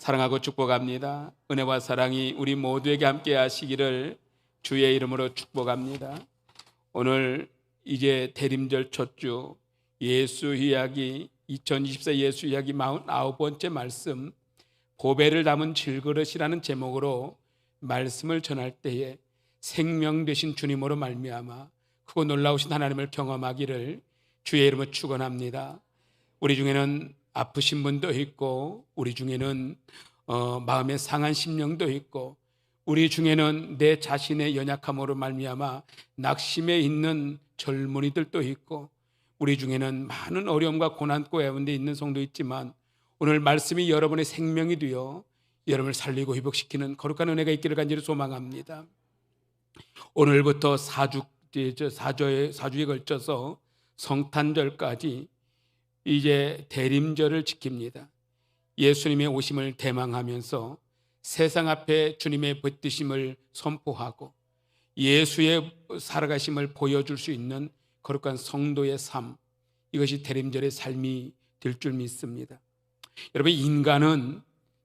사랑하고 축복합니다. 은혜와 사랑이 우리 모두에게 함께 하시기를 주의 이름으로 축복합니다. 오늘 이제 대림절 첫주 예수 이야기 2024 예수 이야기 49번째 말씀, 보배를 담은 질그릇이라는 제목으로 말씀을 전할 때에 생명 되신 주님으로 말미암아 크고 놀라우신 하나님을 경험하기를 주의 이름으로 축원합니다. 우리 중에는 아프신 분도 있고, 우리 중에는 마음에 상한 심령도 있고, 우리 중에는 내 자신의 연약함으로 말미암아 낙심해 있는 젊은이들도 있고, 우리 중에는 많은 어려움과 고난 가운데 있는 성도 있지만, 오늘 말씀이 여러분의 생명이 되어 여러분을 살리고 회복시키는 거룩한 은혜가 있기를 간절히 소망합니다. 오늘부터 4주에 걸쳐서 성탄절까지 이제 대림절을 지킵니다. 예수님의 오심을 대망하면서 세상 앞에 주님의 붙드심을 선포하고 예수의 살아가심을 보여줄 수 있는 거룩한 성도의 삶, 이것이 대림절의 삶이 될 줄 믿습니다. 여러분, 인간은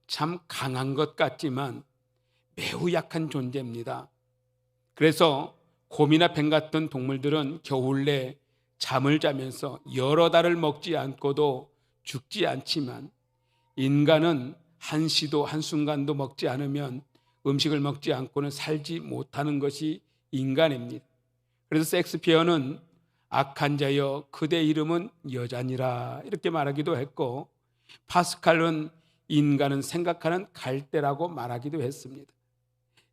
참 강한 것 같지만 매우 약한 존재입니다. 그래서 곰이나 뱀 같은 동물들은 겨울 내 잠을 자면서 여러 달을 먹지 않고도 죽지 않지만, 인간은 한시도 한순간도 먹지 않으면, 음식을 먹지 않고는 살지 못하는 것이 인간입니다. 그래서 섹스피어는 악한 자여 그대 이름은 여자니라 이렇게 말하기도 했고, 파스칼은 인간은 생각하는 갈대라고 말하기도 했습니다.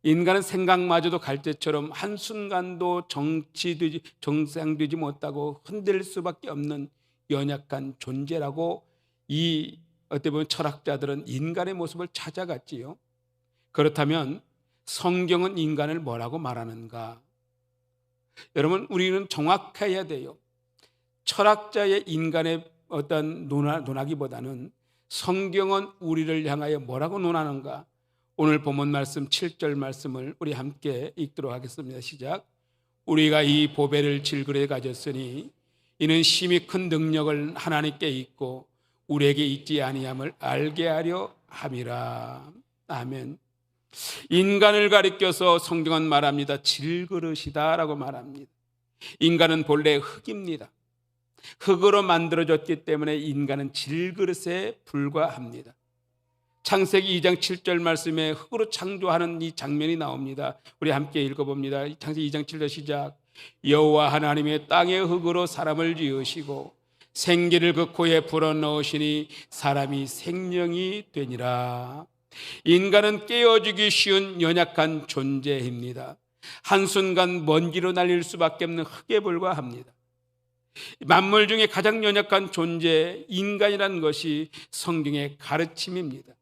인간은 생각마저도 갈대처럼 한순간도 정상되지 못하고 흔들릴 수밖에 없는 연약한 존재라고 이 어떻게 보면 철학자들은 인간의 모습을 찾아갔지요. 그렇다면 성경은 인간을 뭐라고 말하는가? 여러분, 우리는 정확해야 돼요. 철학자의 인간의 어떤 논하기보다는 성경은 우리를 향하여 뭐라고 논하는가? 오늘 본문 말씀 7절 말씀을 우리 함께 읽도록 하겠습니다. 시작. 우리가 이 보배를 질그릇에 가졌으니 이는 심히 큰 능력을 하나님께 있고 우리에게 있지 아니함을 알게 하려 함이라. 아멘. 인간을 가리켜서 성경은 말합니다. 질그릇이다 라고 말합니다. 인간은 본래 흙입니다. 흙으로 만들어졌기 때문에 인간은 질그릇에 불과합니다. 창세기 2장 7절 말씀에 흙으로 창조하는 이 장면이 나옵니다. 우리 함께 읽어봅니다. 창세기 2장 7절 시작. 여호와 하나님의 땅의 흙으로 사람을 지으시고 생기를 그 코에 불어넣으시니 사람이 생명이 되니라. 인간은 깨어지기 쉬운 연약한 존재입니다. 한순간 먼지로 날릴 수밖에 없는 흙에 불과합니다. 만물 중에 가장 연약한 존재 인간이라는 것이 성경의 가르침입니다.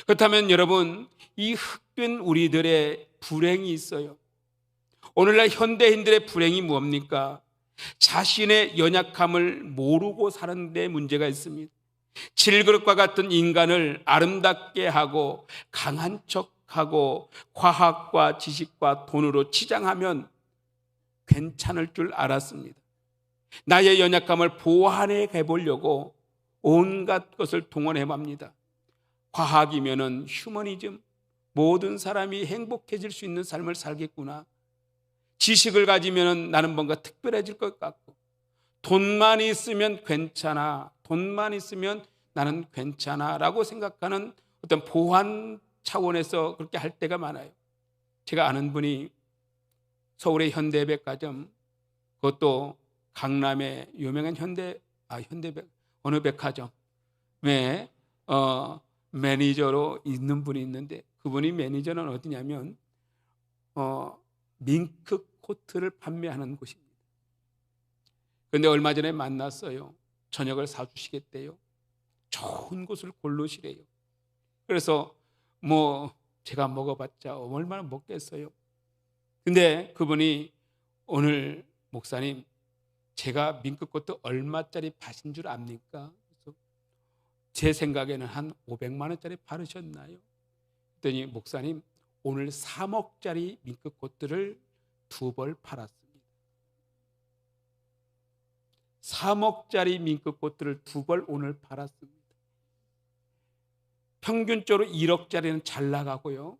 그렇다면 여러분, 이 흙된 우리들의 불행이 있어요. 오늘날 현대인들의 불행이 뭡니까? 자신의 연약함을 모르고 사는 데 문제가 있습니다. 질그릇과 같은 인간을 아름답게 하고 강한 척하고 과학과 지식과 돈으로 치장하면 괜찮을 줄 알았습니다. 나의 연약함을 보완해 보려고 온갖 것을 동원해 봅니다. 과학이면은 휴머니즘, 모든 사람이 행복해질 수 있는 삶을 살겠구나. 지식을 가지면은 나는 뭔가 특별해질 것 같고, 돈만 있으면 괜찮아, 돈만 있으면 나는 괜찮아 라고 생각하는 어떤 보완 차원에서 그렇게 할 때가 많아요. 제가 아는 분이 서울의 현대백화점, 그것도 강남의 유명한 어느 백화점에 매니저로 있는 분이 있는데, 그분이 매니저는 어디냐면 밍크 코트를 판매하는 곳입니다. 그런데 얼마 전에 만났어요. 저녁을 사주시겠대요. 좋은 곳을 고르시래요. 그래서 제가 먹어봤자 얼마나 먹겠어요. 근데 그분이 오늘 목사님, 제가 밍크 코트 얼마짜리 파신 줄 압니까? 그래서 제 생각에는 한 500만 원짜리 파르셨나요? 그랬더니 목사님, 오늘 3억짜리 밍크 코트를 2벌 팔았습니다. 3억짜리 밍크 코트를 2벌 오늘 팔았습니다. 평균적으로 1억짜리는 잘 나가고요,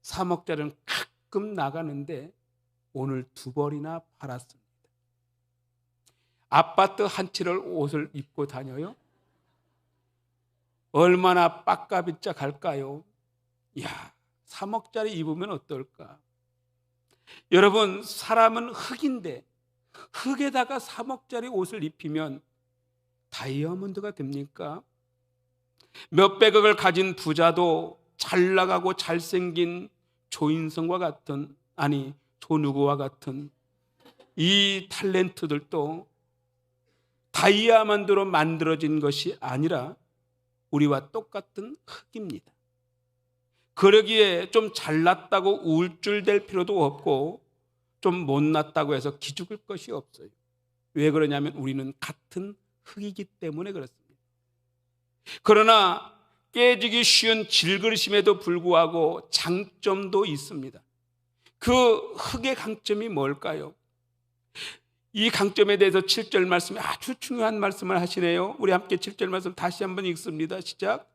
3억짜리는 가끔 나가는데 오늘 2벌이나 팔았습니다. 아파트 한 채를 옷을 입고 다녀요? 얼마나 빡가비짝 할까요? 이야, 3억짜리 입으면 어떨까? 여러분, 사람은 흙인데 흙에다가 3억짜리 옷을 입히면 다이아몬드가 됩니까? 몇백억을 가진 부자도 잘 나가고 잘생긴 조인성과 같은, 아니 조누구와 같은 이 탤런트들도 다이아몬드로 만들어진 것이 아니라 우리와 똑같은 흙입니다. 그러기에 좀 잘났다고 우울증될 필요도 없고 좀 못났다고 해서 기죽을 것이 없어요. 왜 그러냐면 우리는 같은 흙이기 때문에 그렇습니다. 그러나 깨지기 쉬운 질그릇임에도 불구하고 장점도 있습니다. 그 흙의 강점이 뭘까요? 이 강점에 대해서 7절 말씀이 아주 중요한 말씀을 하시네요. 우리 함께 7절 말씀 다시 한번 읽습니다. 시작.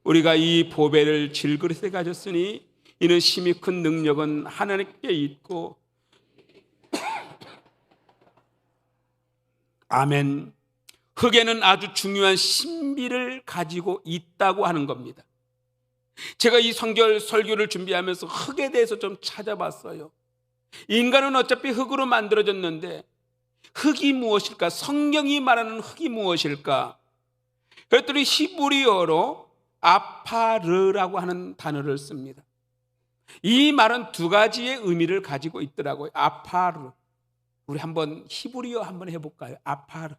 우리가 이 보배를 질그릇에 가졌으니 이는 심히 큰 능력은 하나님께 있고 아멘. 흙에는 아주 중요한 신비를 가지고 있다고 하는 겁니다. 제가 이 성결 설교를 준비하면서 흙에 대해서 좀 찾아봤어요. 인간은 어차피 흙으로 만들어졌는데 흙이 무엇일까? 성경이 말하는 흙이 무엇일까? 그랬더니 히브리어로 아파르라고 하는 단어를 씁니다. 이 말은 2가지의 의미를 가지고 있더라고요. 아파르. 우리 한번 히브리어 한번 해볼까요? 아파르.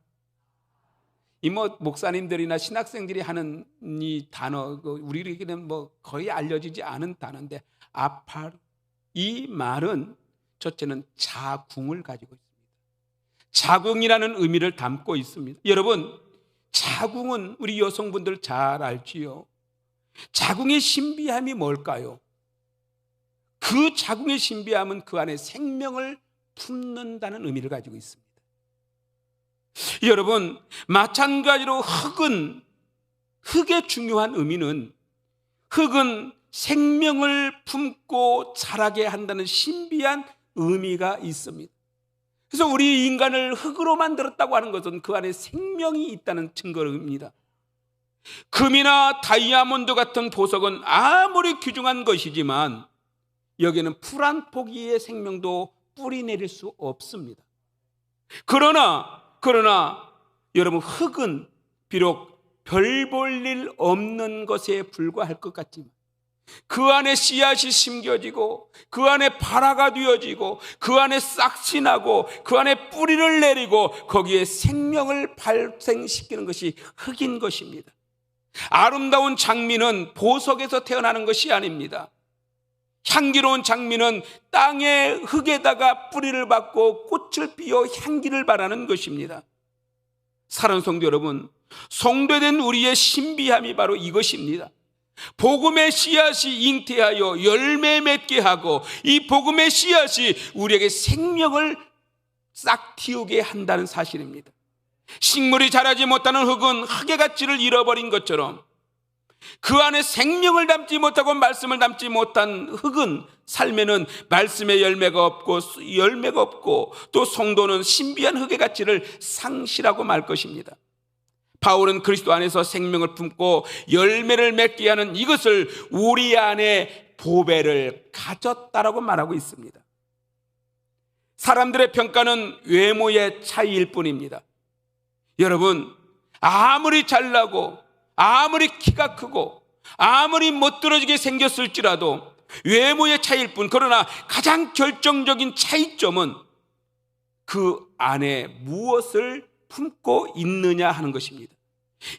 이 목사님들이나 신학생들이 하는 이 단어, 우리에게는 거의 알려지지 않은 단어인데 아파르. 이 말은 첫째는 자궁을 가지고 있습니다. 자궁이라는 의미를 담고 있습니다. 여러분, 자궁은 우리 여성분들 잘 알지요. 자궁의 신비함이 뭘까요? 그 자궁의 신비함은 그 안에 생명을 품는다는 의미를 가지고 있습니다. 여러분, 마찬가지로 흙의 중요한 의미는 흙은 생명을 품고 자라게 한다는 신비한 의미가 있습니다. 그래서 우리 인간을 흙으로 만들었다고 하는 것은 그 안에 생명이 있다는 증거입니다. 금이나 다이아몬드 같은 보석은 아무리 귀중한 것이지만 여기에는 풀 한 포기의 생명도 뿌리 내릴 수 없습니다. 그러나 여러분, 흙은 비록 별 볼 일 없는 것에 불과할 것 같지만 그 안에 씨앗이 심겨지고 그 안에 발화가 되어지고 그 안에 싹이 나고 그 안에 뿌리를 내리고 거기에 생명을 발생시키는 것이 흙인 것입니다. 아름다운 장미는 보석에서 태어나는 것이 아닙니다. 향기로운 장미는 땅의 흙에다가 뿌리를 받고 꽃을 피워 향기를 발하는 것입니다. 사랑하는 성도 여러분, 성도된 우리의 신비함이 바로 이것입니다. 복음의 씨앗이 잉태하여 열매 맺게 하고 이 복음의 씨앗이 우리에게 생명을 싹 틔우게 한다는 사실입니다. 식물이 자라지 못하는 흙은 흙의 가치를 잃어버린 것처럼 그 안에 생명을 담지 못하고 말씀을 담지 못한 흙은 삶에는 말씀의 열매가 없고 또 성도는 신비한 흙의 가치를 상실하고 말 것입니다. 바울은 그리스도 안에서 생명을 품고 열매를 맺게 하는 이것을 우리 안에 보배를 가졌다라고 말하고 있습니다. 사람들의 평가는 외모의 차이일 뿐입니다. 여러분, 아무리 잘나고 아무리 키가 크고 아무리 멋들어지게 생겼을지라도 외모의 차이일 뿐, 그러나 가장 결정적인 차이점은 그 안에 무엇을 품고 있느냐 하는 것입니다.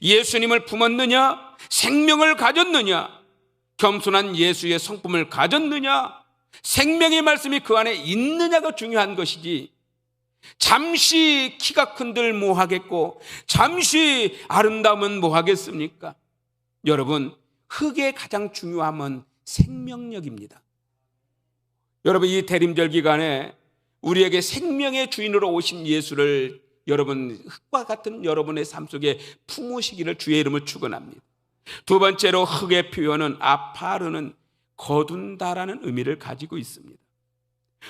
예수님을 품었느냐, 생명을 가졌느냐, 겸손한 예수의 성품을 가졌느냐, 생명의 말씀이 그 안에 있느냐가 중요한 것이지, 잠시 키가 큰들 뭐하겠고 잠시 아름다움은 뭐하겠습니까? 여러분, 흙의 가장 중요함은 생명력입니다. 여러분, 이 대림절 기간에 우리에게 생명의 주인으로 오신 예수를 여러분, 흙과 같은 여러분의 삶 속에 품으시기를 주의 이름으로 축원합니다. 두 번째로 흙의 표현은 아파르는 거둔다라는 의미를 가지고 있습니다.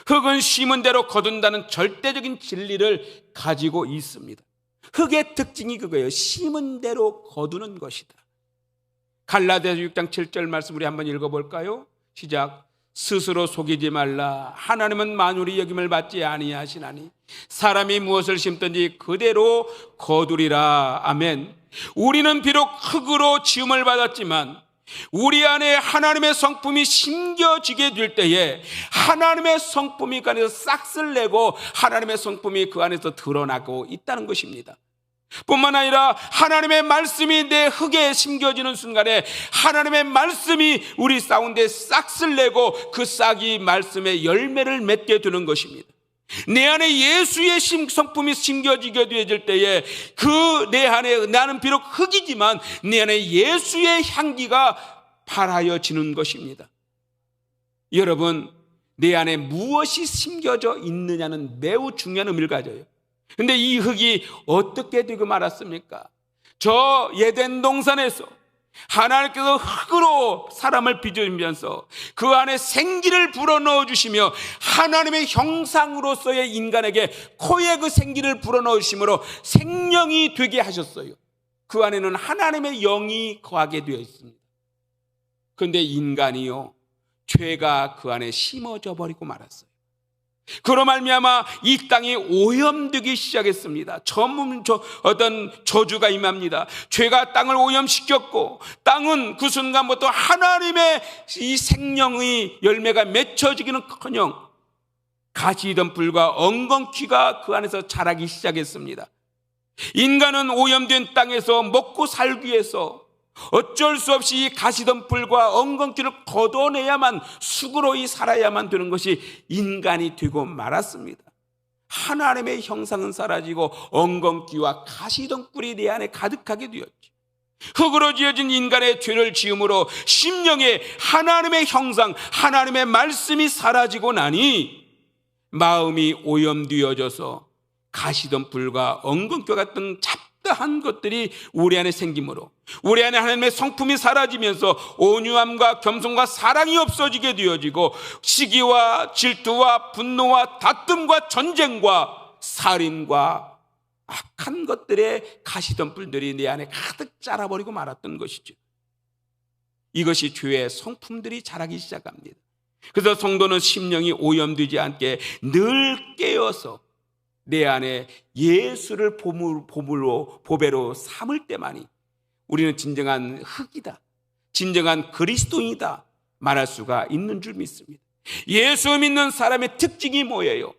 흙은 심은 대로 거둔다는 절대적인 진리를 가지고 있습니다. 흙의 특징이 그거예요. 심은 대로 거두는 것이다. 갈라디아서 6장 7절 말씀 우리 한번 읽어볼까요? 시작. 스스로 속이지 말라. 하나님은 만물이 여김을 받지 아니하시나니 사람이 무엇을 심든지 그대로 거두리라. 아멘. 우리는 비록 흙으로 지음을 받았지만 우리 안에 하나님의 성품이 심겨지게 될 때에 하나님의 성품이 그 안에서 싹쓸 내고 하나님의 성품이 그 안에서 드러나고 있다는 것입니다. 뿐만 아니라 하나님의 말씀이 내 흙에 심겨지는 순간에 하나님의 말씀이 우리 가운데 싹쓸 내고 그 싹이 말씀의 열매를 맺게 되는 것입니다. 내 안에 예수의 성품이 심겨지게 되어질 때에 그 내 안에 나는 비록 흙이지만 내 안에 예수의 향기가 발하여지는 것입니다. 여러분, 내 안에 무엇이 심겨져 있느냐는 매우 중요한 의미를 가져요. 그런데 이 흙이 어떻게 되고 말았습니까? 저 에덴 동산에서 하나님께서 흙으로 사람을 빚으면서 그 안에 생기를 불어넣어 주시며 하나님의 형상으로서의 인간에게 코에 그 생기를 불어넣어 주심으로 생명이 되게 하셨어요. 그 안에는 하나님의 영이 거하게 되어 있습니다. 그런데 인간이요, 죄가 그 안에 심어져 버리고 말았어요. 그로 말미암아 이 땅이 오염되기 시작했습니다. 어떤 저주가 임합니다. 죄가 땅을 오염시켰고 땅은 그 순간부터 하나님의 이 생명의 열매가 맺혀지기는커녕 가시덤불과 엉겅퀴가 그 안에서 자라기 시작했습니다. 인간은 오염된 땅에서 먹고 살기 위해서 어쩔 수 없이 가시덤불과 엉겅퀴를 걷어내야만 수고로이 살아야만 되는 것이 인간이 되고 말았습니다. 하나님의 형상은 사라지고 엉겅퀴와 가시덤불이 내 안에 가득하게 되었죠. 흙으로 지어진 인간의 죄를 지음으로 심령에 하나님의 형상, 하나님의 말씀이 사라지고 나니 마음이 오염되어져서 가시덤불과 엉겅퀴 같은 잡다한 것들이 우리 안에 생기므로 우리 안에 하나님의 성품이 사라지면서 온유함과 겸손과 사랑이 없어지게 되어지고 시기와 질투와 분노와 다툼과 전쟁과 살인과 악한 것들의 가시덤불들이 내 안에 가득 자라버리고 말았던 것이죠. 이것이 죄의 성품들이 자라기 시작합니다. 그래서 성도는 심령이 오염되지 않게 늘 깨어서 내 안에 예수를 보배로 삼을 때만이 우리는 진정한 흙이다, 진정한 그리스도인이다 말할 수가 있는 줄 믿습니다. 예수 믿는 사람의 특징이 뭐예요?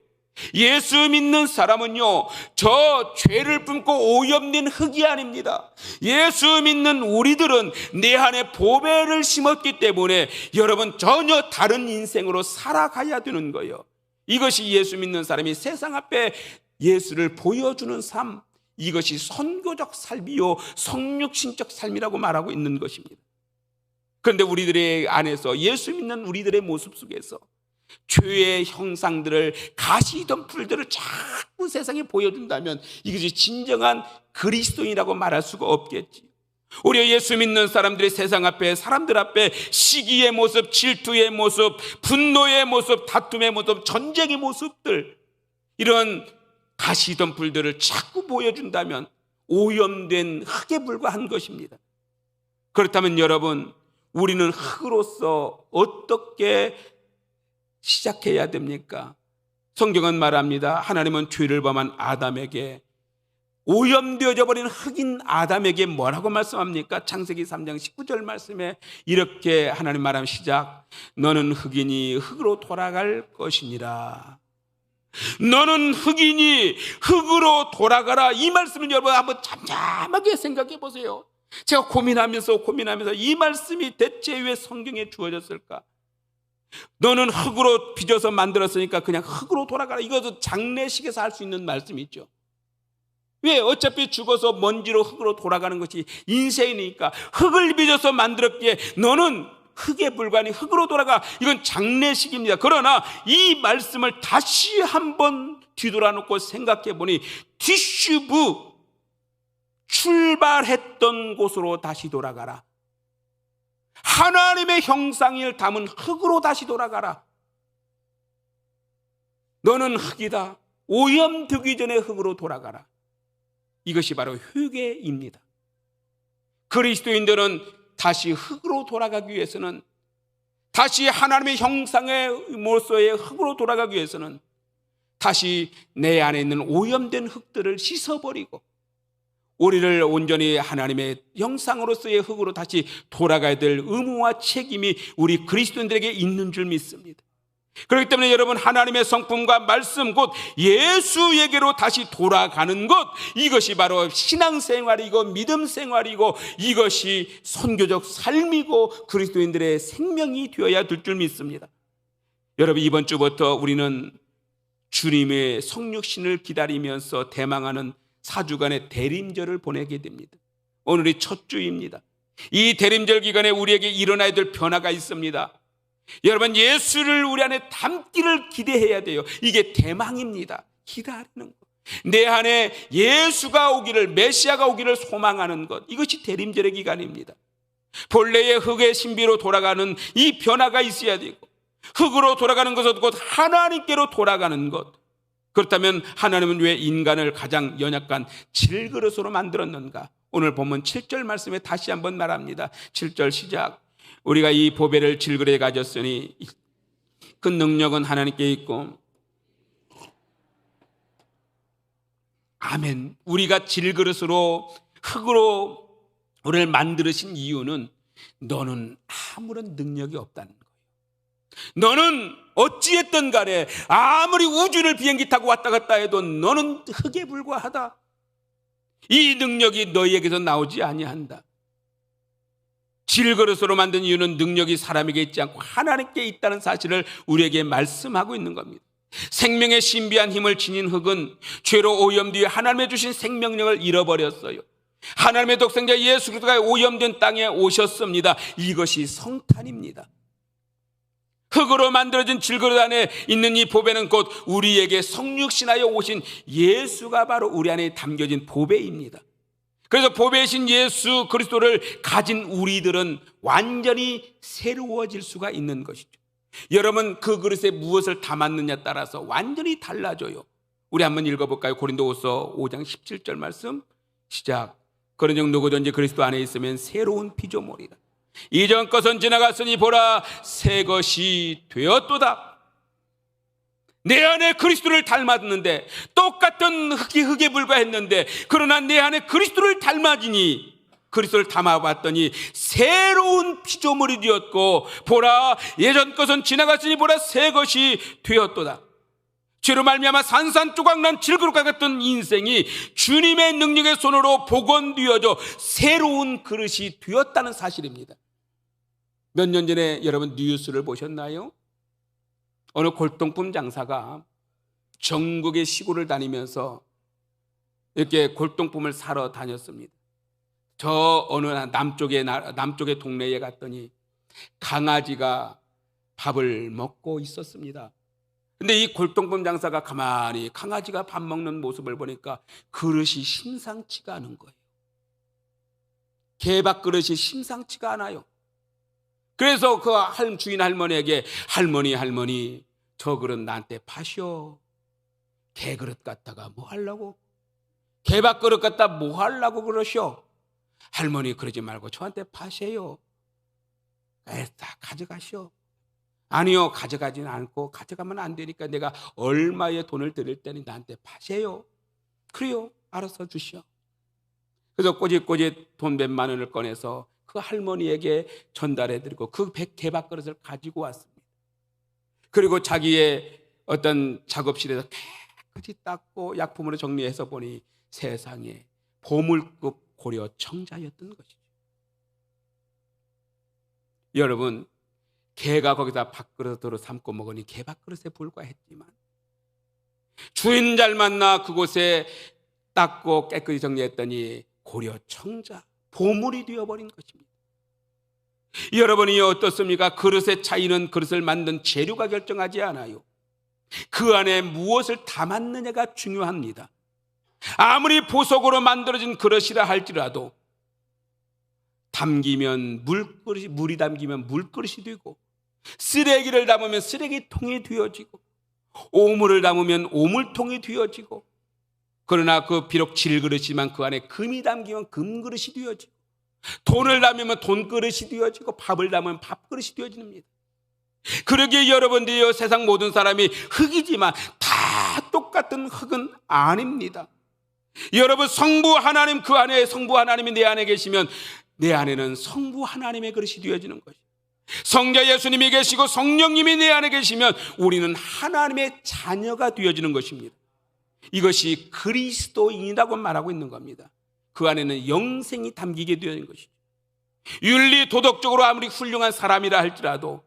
예수 믿는 사람은요, 저 죄를 뿜고 오염된 흙이 아닙니다. 예수 믿는 우리들은 내 안에 보배를 심었기 때문에 여러분 전혀 다른 인생으로 살아가야 되는 거예요. 이것이 예수 믿는 사람이 세상 앞에 예수를 보여주는 삶, 이것이 선교적 삶이요 성육신적 삶이라고 말하고 있는 것입니다. 그런데 우리들의 안에서 예수 믿는 우리들의 모습 속에서 죄의 형상들을 가시덤불들을 자꾸 세상에 보여준다면 이것이 진정한 그리스도인이라고 말할 수가 없겠지. 오히려 예수 믿는 사람들이 세상 앞에 사람들 앞에 시기의 모습, 질투의 모습, 분노의 모습, 다툼의 모습, 전쟁의 모습들, 이런 가시덤불들을 자꾸 보여준다면 오염된 흙에 불과한 것입니다. 그렇다면 여러분, 우리는 흙으로서 어떻게 시작해야 됩니까? 성경은 말합니다. 하나님은 죄를 범한 아담에게, 오염되어져 버린 흙인 아담에게 뭐라고 말씀합니까? 창세기 3장 19절 말씀에 이렇게 하나님 말하면 시작. 너는 흙이니 흙으로 돌아갈 것이니라. 너는 흙이니 흙으로 돌아가라. 이 말씀을 여러분 한번 잠잠하게 생각해 보세요. 제가 고민하면서 이 말씀이 대체 왜 성경에 주어졌을까? 너는 흙으로 빚어서 만들었으니까 그냥 흙으로 돌아가라. 이것도 장례식에서 할 수 있는 말씀이죠. 왜? 어차피 죽어서 먼지로 흙으로 돌아가는 것이 인생이니까 흙을 빚어서 만들었기에 너는 흙에 불과하니 흙으로 돌아가. 이건 장례식입니다. 그러나 이 말씀을 다시 한번 뒤돌아놓고 생각해 보니 티슈브, 출발했던 곳으로 다시 돌아가라. 하나님의 형상을 담은 흙으로 다시 돌아가라. 너는 흙이다. 오염되기 전에 흙으로 돌아가라. 이것이 바로 회개입니다. 그리스도인들은 다시 흙으로 돌아가기 위해서는, 다시 하나님의 형상의 모습의 흙으로 돌아가기 위해서는 다시 내 안에 있는 오염된 흙들을 씻어버리고 우리를 온전히 하나님의 형상으로서의 흙으로 다시 돌아가야 될 의무와 책임이 우리 그리스도인들에게 있는 줄 믿습니다. 그렇기 때문에 여러분, 하나님의 성품과 말씀, 곧 예수에게로 다시 돌아가는 것, 이것이 바로 신앙생활이고 믿음생활이고 이것이 선교적 삶이고 그리스도인들의 생명이 되어야 될 줄 믿습니다. 여러분, 이번 주부터 우리는 주님의 성육신을 기다리면서 대망하는 4주간의 대림절을 보내게 됩니다. 오늘이 첫 주입니다. 이 대림절 기간에 우리에게 일어나야 될 변화가 있습니다. 여러분, 예수를 우리 안에 담기를 기대해야 돼요. 이게 대망입니다. 기다리는 것, 내 안에 예수가 오기를, 메시아가 오기를 소망하는 것, 이것이 대림절의 기간입니다. 본래의 흙의 신비로 돌아가는 이 변화가 있어야 되고, 흙으로 돌아가는 것은 곧 하나님께로 돌아가는 것. 그렇다면 하나님은 왜 인간을 가장 연약한 질그릇으로 만들었는가? 오늘 본문 7절 말씀에 다시 한번 말합니다. 7절 시작. 우리가 이 보배를 질그릇에 가졌으니 그 능력은 하나님께 있고, 아멘. 우리가 질그릇으로, 흙으로 우리를 만드신 이유는 너는 아무런 능력이 없다는 거예요. 너는 어찌했든 간에 아무리 우주를 비행기 타고 왔다 갔다 해도 너는 흙에 불과하다. 이 능력이 너희에게서 나오지 아니한다. 질그릇으로 만든 이유는 능력이 사람에게 있지 않고 하나님께 있다는 사실을 우리에게 말씀하고 있는 겁니다. 생명의 신비한 힘을 지닌 흙은 죄로 오염되어 하나님의 주신 생명력을 잃어버렸어요. 하나님의 독생자 예수 그리스도가 오염된 땅에 오셨습니다. 이것이 성탄입니다. 흙으로 만들어진 질그릇 안에 있는 이 보배는 곧 우리에게 성육신하여 오신 예수가 바로 우리 안에 담겨진 보배입니다. 그래서 보배이신 예수 그리스도를 가진 우리들은 완전히 새로워질 수가 있는 것이죠. 여러분, 그 그릇에 무엇을 담았느냐에 따라서 완전히 달라져요. 우리 한번 읽어볼까요? 고린도후서 5장 17절 말씀 시작. 그런즉 누구든지 그리스도 안에 있으면 새로운 피조물이다. 이전 것은 지나갔으니 보라 새 것이 되었도다. 내 안에 그리스도를 닮았는데, 똑같은 흙에 불과했는데, 그러나 내 안에 그리스도를 닮아지니, 그리스도를 담아봤더니 새로운 피조물이 되었고, 보라 예전 것은 지나갔으니 보라 새 것이 되었도다. 죄로 말미암아 산산조각난 질그릇과 같은 인생이 주님의 능력의 손으로 복원되어져 새로운 그릇이 되었다는 사실입니다. 몇 년 전에 여러분 뉴스를 보셨나요? 어느 골동품 장사가 전국의 시골을 다니면서 이렇게 골동품을 사러 다녔습니다. 저 어느 남쪽의 동네에 갔더니 강아지가 밥을 먹고 있었습니다. 근데 이 골동품 장사가 가만히 강아지가 밥 먹는 모습을 보니까 그릇이 심상치가 않은 거예요. 개밥 그릇이 심상치가 않아요. 그래서 그 주인 할머니에게 할머니 저 그릇 나한테 파시오. 개그릇 갖다가 뭐 하려고? 개밥 그릇 갖다 뭐 하려고 그러시오? 할머니 그러지 말고 저한테 파세요. 다 가져가시오. 아니요, 가져가지는 않고, 가져가면 안 되니까 내가 얼마의 돈을 드릴 테니 나한테 파세요. 그래요, 알아서 주시오. 그래서 꼬짓꼬짓 돈 몇만 원을 꺼내서 그 할머니에게 전달해드리고 그 개밥 그릇을 가지고 왔습니다. 그리고 자기의 어떤 작업실에서 깨끗이 닦고 약품으로 정리해서 보니 세상에 보물급 고려 청자였던 것이죠. 여러분, 개가 거기다 밥그릇으로 삼고 먹으니 개밥그릇에 불과했지만 주인 잘 만나 그곳에 닦고 깨끗이 정리했더니 고려 청자, 보물이 되어버린 것입니다. 여러분이 어떻습니까? 그릇의 차이는 그릇을 만든 재료가 결정하지 않아요. 그 안에 무엇을 담았느냐가 중요합니다. 아무리 보석으로 만들어진 그릇이라 할지라도 담기면 물이 담기면 물그릇이 되고, 쓰레기를 담으면 쓰레기통이 되어지고, 오물을 담으면 오물통이 되어지고, 그러나 비록 질그릇이지만 그 안에 금이 담기면 금그릇이 되어지고, 돈을 담으면 돈그릇이 되어지고, 밥을 담으면 밥그릇이 되어집니다. 그러기에 여러분들이요, 세상 모든 사람이 흙이지만 다 똑같은 흙은 아닙니다. 여러분, 성부 하나님, 그 안에 성부 하나님이 내 안에 계시면 내 안에는 성부 하나님의 그릇이 되어지는 것이죠. 성자 예수님이 계시고 성령님이 내 안에 계시면 우리는 하나님의 자녀가 되어지는 것입니다. 이것이 그리스도인이라고 말하고 있는 겁니다. 그 안에는 영생이 담기게 되는 것이죠. 윤리 도덕적으로 아무리 훌륭한 사람이라 할지라도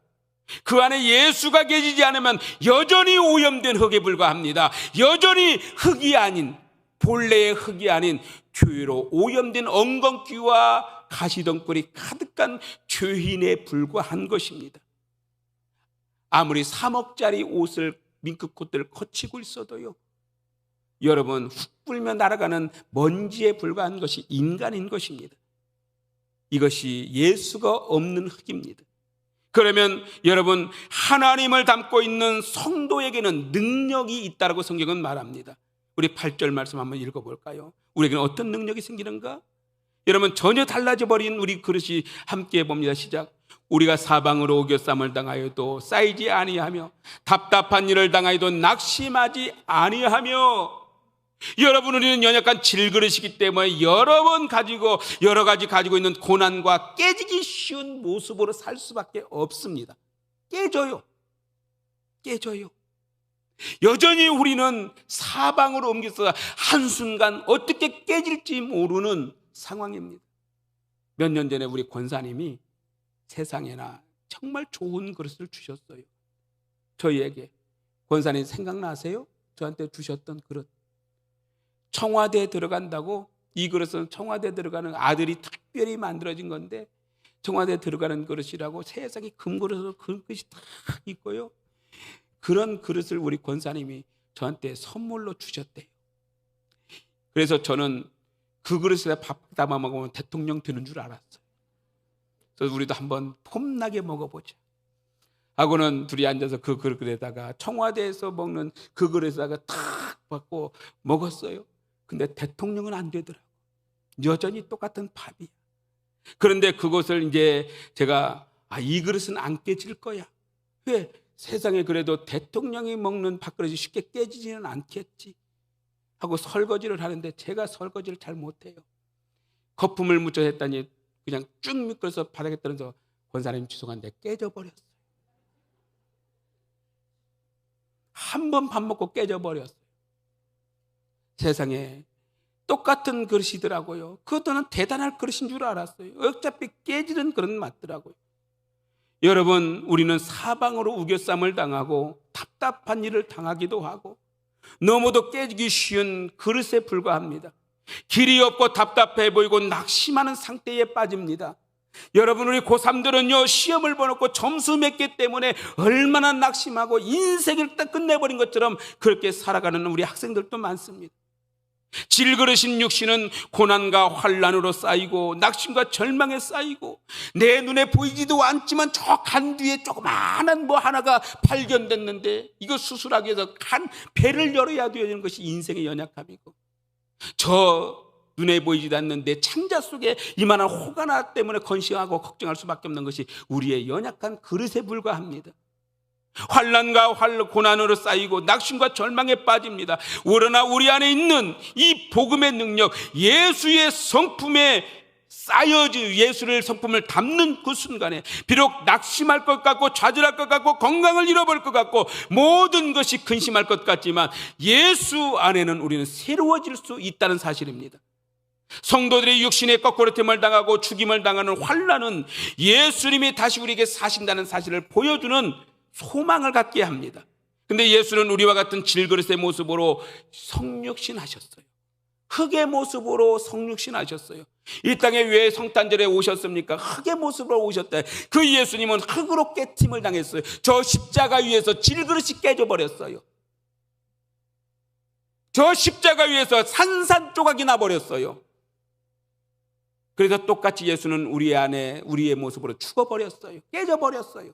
그 안에 예수가 계시지 않으면 여전히 오염된 흙에 불과합니다. 여전히 흙이 아닌, 본래의 흙이 아닌 교회로 오염된 엉겅퀴와 가시덩굴이 가득한 죄인에 불과한 것입니다. 아무리 3억짜리 옷을, 밍크코트를 거치고 있어도요, 여러분, 훅 불며 날아가는 먼지에 불과한 것이 인간인 것입니다. 이것이 예수가 없는 흙입니다. 그러면 여러분, 하나님을 담고 있는 성도에게는 능력이 있다고 성경은 말합니다. 우리 8절 말씀 한번 읽어볼까요? 우리에게는 어떤 능력이 생기는가? 여러분, 전혀 달라져 버린 우리 그릇이 함께 봅니다. 시작. 우리가 사방으로 오겨쌈을 당하여도 쌓이지 아니하며 답답한 일을 당하여도 낙심하지 아니하며. 여러분, 우리는 연약한 질그릇이기 때문에 여러 가지 가지고 있는 고난과 깨지기 쉬운 모습으로 살 수밖에 없습니다. 깨져요. 여전히 우리는 사방으로 옮겨서 한순간 어떻게 깨질지 모르는 상황입니다. 몇 년 전에 우리 권사님이 세상에나 정말 좋은 그릇을 주셨어요. 저희에게. 권사님 생각나세요? 저한테 주셨던 그릇. 청와대에 들어간다고, 이 그릇은 청와대에 들어가는 아들이 특별히 만들어진 건데, 청와대에 들어가는 그릇이라고 세상에 금그릇으로 그 그릇이 딱 있고요, 그런 그릇을 우리 권사님이 저한테 선물로 주셨대요. 그래서 저는 그 그릇에 밥 담아 먹으면 대통령 되는 줄 알았어요. 그래서 우리도 한번 폼나게 먹어보자 하고는 둘이 앉아서 그 그릇에다가, 청와대에서 먹는 그 그릇에다가 탁 받고 먹었어요. 근데 대통령은 안 되더라고. 여전히 똑같은 밥이야. 그런데 그것을 이제 제가, 이 그릇은 안 깨질 거야. 왜? 세상에 그래도 대통령이 먹는 밥그릇이 쉽게 깨지지는 않겠지 하고 설거지를 하는데, 제가 설거지를 잘 못해요. 거품을 묻혀 했더니 그냥 쭉 미끄러서 바닥에 떨어져, 권사님 죄송한데 깨져버렸어요. 한 번 밥 먹고 깨져버렸어요. 세상에 똑같은 그릇이더라고요. 그것도는 대단할 그릇인 줄 알았어요. 어차피 깨지는 그릇 맞더라고요. 여러분, 우리는 사방으로 우겨쌈을 당하고 답답한 일을 당하기도 하고 너무도 깨지기 쉬운 그릇에 불과합니다. 길이 없고 답답해 보이고 낙심하는 상태에 빠집니다. 여러분, 우리 고3들은요, 시험을 보놓고 점수 몇 개 때문에 얼마나 낙심하고 인생을 딱 끝내버린 것처럼 그렇게 살아가는 우리 학생들도 많습니다. 질그릇인 육신은 고난과 환난으로 쌓이고 낙심과 절망에 쌓이고, 내 눈에 보이지도 않지만 저 간 뒤에 조그마한 뭐 하나가 발견됐는데 이거 수술하기 위해서 배를 열어야 되는 것이 인생의 연약함이고, 저 눈에 보이지도 않는 내 창자 속에 이만한 혹 하나 때문에 건심하고 걱정할 수밖에 없는 것이 우리의 연약한 그릇에 불과합니다. 환난과 고난으로 쌓이고 낙심과 절망에 빠집니다. 그러나 우리 안에 있는 이 복음의 능력, 예수의 성품에 쌓여지, 예수의 성품을 담는 그 순간에 비록 낙심할 것 같고 좌절할 것 같고 건강을 잃어버릴 것 같고 모든 것이 근심할 것 같지만, 예수 안에는 우리는 새로워질 수 있다는 사실입니다. 성도들이 육신의 거꾸로됨을 당하고 죽임을 당하는 환난은 예수님이 다시 우리에게 사신다는 사실을 보여주는 소망을 갖게 합니다. 근데 예수는 우리와 같은 질그릇의 모습으로 성육신하셨어요. 흙의 모습으로 성육신하셨어요. 이 땅에 왜 성탄절에 오셨습니까? 흙의 모습으로 오셨다. 그 예수님은 흙으로 깨침을 당했어요. 저 십자가 위에서 질그릇이 깨져버렸어요. 저 십자가 위에서 산산조각이 나버렸어요. 그래서 똑같이 예수는 우리 안에 우리의 모습으로 죽어버렸어요. 깨져버렸어요.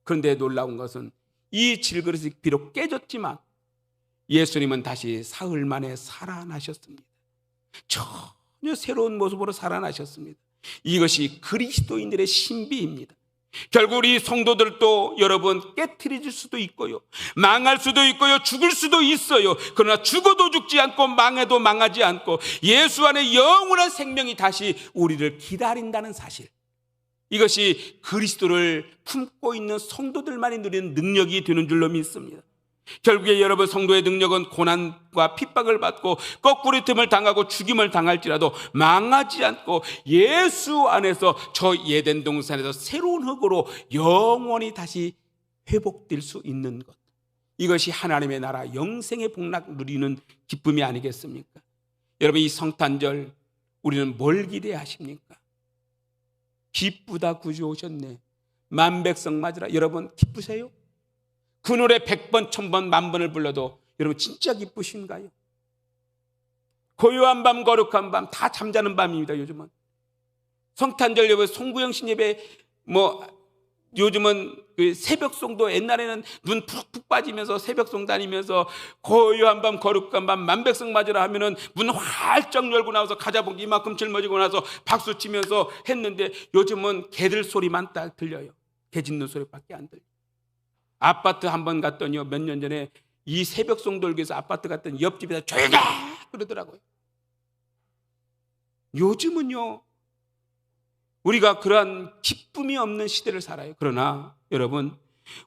그런데 놀라운 것은 이 질그릇이 비록 깨졌지만 예수님은 다시 사흘 만에 살아나셨습니다. 전혀 새로운 모습으로 살아나셨습니다. 이것이 그리스도인들의 신비입니다. 결국 우리 성도들도 여러분 깨트려질 수도 있고요, 망할 수도 있고요, 죽을 수도 있어요. 그러나 죽어도 죽지 않고 망해도 망하지 않고 예수 안에 영원한 생명이 다시 우리를 기다린다는 사실, 이것이 그리스도를 품고 있는 성도들만이 누리는 능력이 되는 줄로 믿습니다. 결국에 여러분 성도의 능력은 고난과 핍박을 받고 거꾸로 틈을 당하고 죽임을 당할지라도 망하지 않고 예수 안에서 저 에덴 동산에서 새로운 흙으로 영원히 다시 회복될 수 있는 것, 이것이 하나님의 나라 영생의 복락 누리는 기쁨이 아니겠습니까? 여러분 이 성탄절 우리는 뭘 기대하십니까? 기쁘다 구주 오셨네, 만백성 맞으라. 여러분 기쁘세요? 그 노래 100번, 1000번, 10,000번을 불러도 여러분 진짜 기쁘신가요? 고요한 밤, 거룩한 밤, 다 잠자는 밤입니다. 요즘은 성탄절 예배, 송구영신 예배, 요즘은 그 새벽송도, 옛날에는 눈 푹푹 빠지면서 새벽송 다니면서 고요한 밤, 거룩한 밤, 만백성 맞으라 하면은 문 활짝 열고 나와서 가자복 이만큼 짊어지고 나서 박수 치면서 했는데 요즘은 개들 소리만 딱 들려요. 개 짖는 소리밖에 안 들려요. 아파트 한번 갔더니요, 몇 년 전에 이 새벽송 돌기 위해서 아파트 갔더니 옆집에서 조용해 그러더라고요. 요즘은요 우리가 그러한 기쁨이 없는 시대를 살아요. 그러나 여러분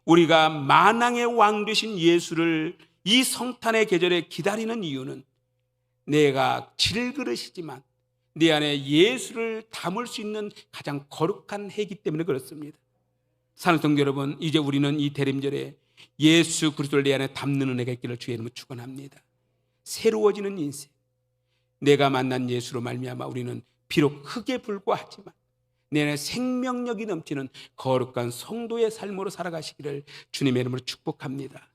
우리가 만왕의 왕 되신 예수를 이 성탄의 계절에 기다리는 이유는 내가 질그릇이지만 내 안에 예수를 담을 수 있는 가장 거룩한 해이기 때문에 그렇습니다. 사랑하는 성도 여러분, 이제 우리는 이 대림절에 예수 그리스도를 내 안에 담는 은혜가 있기를 주의 이름으로 축원합니다. 새로워지는 인생, 내가 만난 예수로 말미암아 우리는 비록 흙에 불과하지만 내 안에 생명력이 넘치는 거룩한 성도의 삶으로 살아가시기를 주님의 이름으로 축복합니다.